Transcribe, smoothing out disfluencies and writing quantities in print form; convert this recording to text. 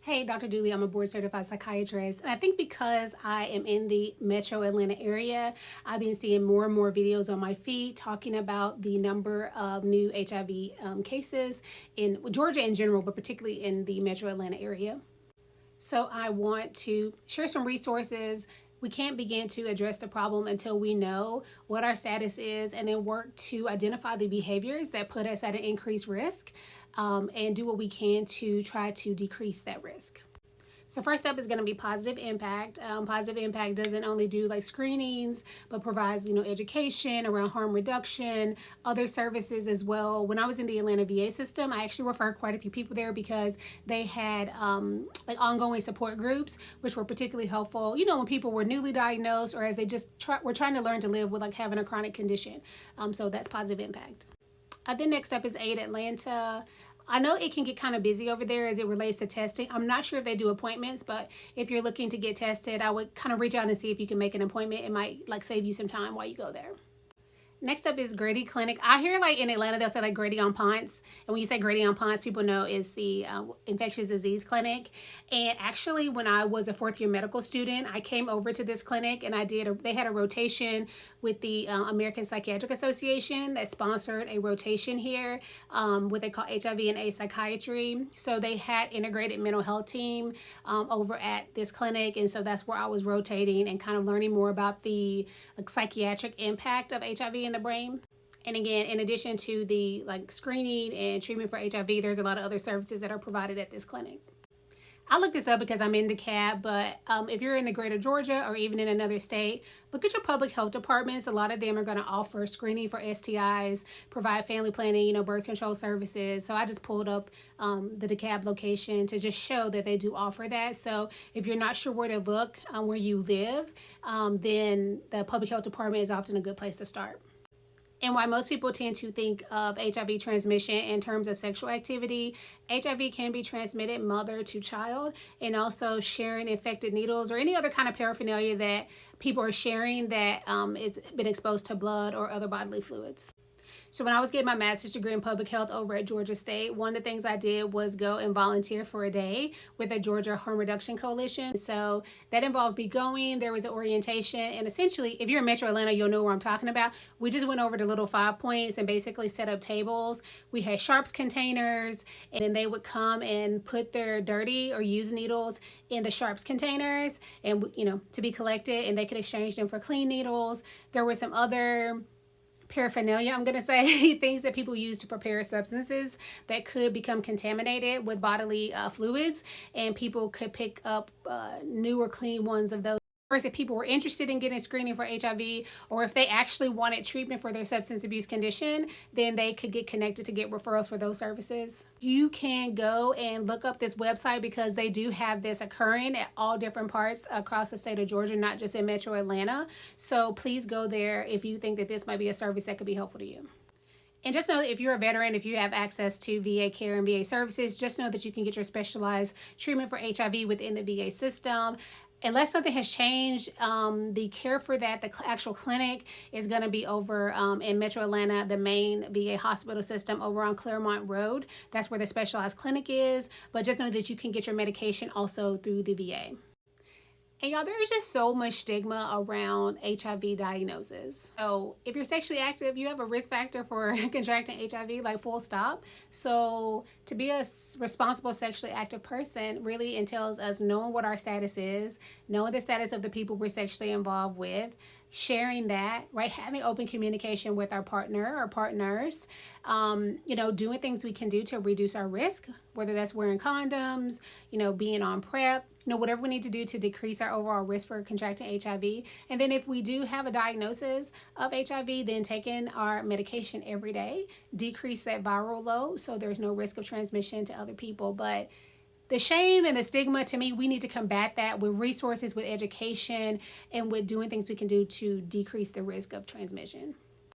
Hey, Dr. Dooley, I'm a board certified psychiatrist. And I think because I am in the metro Atlanta area, I've been seeing more and more videos on my feed talking about the number of new HIV cases in Georgia in general, but particularly in the metro Atlanta area. So I want to share some resources. We can't begin to address the problem until we know what our status is and then work to identify the behaviors that put us at an increased risk and do what we can to try to decrease that risk. So first up is going to be positive impact. Positive impact doesn't only do like screenings, but provides, education around harm reduction, other services as well. When I was in the Atlanta VA system, I actually referred quite a few people there because they had like ongoing support groups, which were particularly helpful, when people were newly diagnosed or as they just were trying to learn to live with like having a chronic condition. So that's positive impact. Then next up is Aid Atlanta. I know it can get kind of busy over there as it relates to testing. I'm not sure if they do appointments, but if you're looking to get tested, I would kind of reach out and see if you can make an appointment. It might like save you some time while you go there. Next up is Grady Clinic. I hear like in Atlanta, they'll say like Grady on Ponce. And when you say Grady on Ponce, people know it's the infectious disease clinic. And actually, when I was a fourth year medical student, I came over to this clinic and they had a rotation with the American Psychiatric Association that sponsored a rotation here, what they call HIV and AIDS psychiatry. So they had integrated mental health team over at this clinic. And so that's where I was rotating and kind of learning more about the psychiatric impact of HIV in the brain. And again, in addition to the screening and treatment for HIV, there's a lot of other services that are provided at this clinic. I looked this up because I'm in DeKalb, but if you're in the greater Georgia or even in another state, look at your public health departments. A lot of them are going to offer screening for STIs, provide family planning, birth control services. So I just pulled up the DeKalb location to just show that they do offer that. So if you're not sure where to look where you live, then the public health department is often a good place to start. And why most people tend to think of HIV transmission in terms of sexual activity, HIV can be transmitted mother to child, and also sharing infected needles or any other kind of paraphernalia that people are sharing that it's been exposed to blood or other bodily fluids. So when I was getting my master's degree in public health over at Georgia State, one of the things I did was go and volunteer for a day with the Georgia Harm Reduction Coalition. So that involved me going, there was an orientation, and essentially, if you're in Metro Atlanta, you'll know where I'm talking about. We just went over the little 5 points and basically set up tables. We had sharps containers, and then they would come and put their dirty or used needles in the sharps containers and, to be collected, and they could exchange them for clean needles. There were some other paraphernalia, I'm going to say, things that people use to prepare substances that could become contaminated with bodily fluids, and people could pick up new or clean ones of those. If people were interested in getting screening for HIV, or if they actually wanted treatment for their substance abuse condition, then they could get connected to get referrals for those services. You can go and look up this website because they do have this occurring at all different parts across the state of Georgia, not just in Metro Atlanta. So please go there if you think that this might be a service that could be helpful to you. And just know that if you're a veteran, if you have access to VA care and VA services, just know that you can get your specialized treatment for HIV within the VA system. Unless something has changed, the care for that, the actual clinic is going to be over in Metro Atlanta, the main VA hospital system over on Claremont Road. That's where the specialized clinic is. But just know that you can get your medication also through the VA. And y'all, there's just so much stigma around HIV diagnosis. So if you're sexually active, you have a risk factor for contracting HIV, like full stop. So to be a responsible sexually active person really entails us knowing what our status is, knowing the status of the people we're sexually involved with, sharing that, right? Having open communication with our partner or partners, doing things we can do to reduce our risk, whether that's wearing condoms, being on PrEP, whatever we need to do to decrease our overall risk for contracting HIV. And then if we do have a diagnosis of HIV, then taking our medication every day, decrease that viral load so there's no risk of transmission to other people. But the shame and the stigma, to me, we need to combat that with resources, with education, and with doing things we can do to decrease the risk of transmission.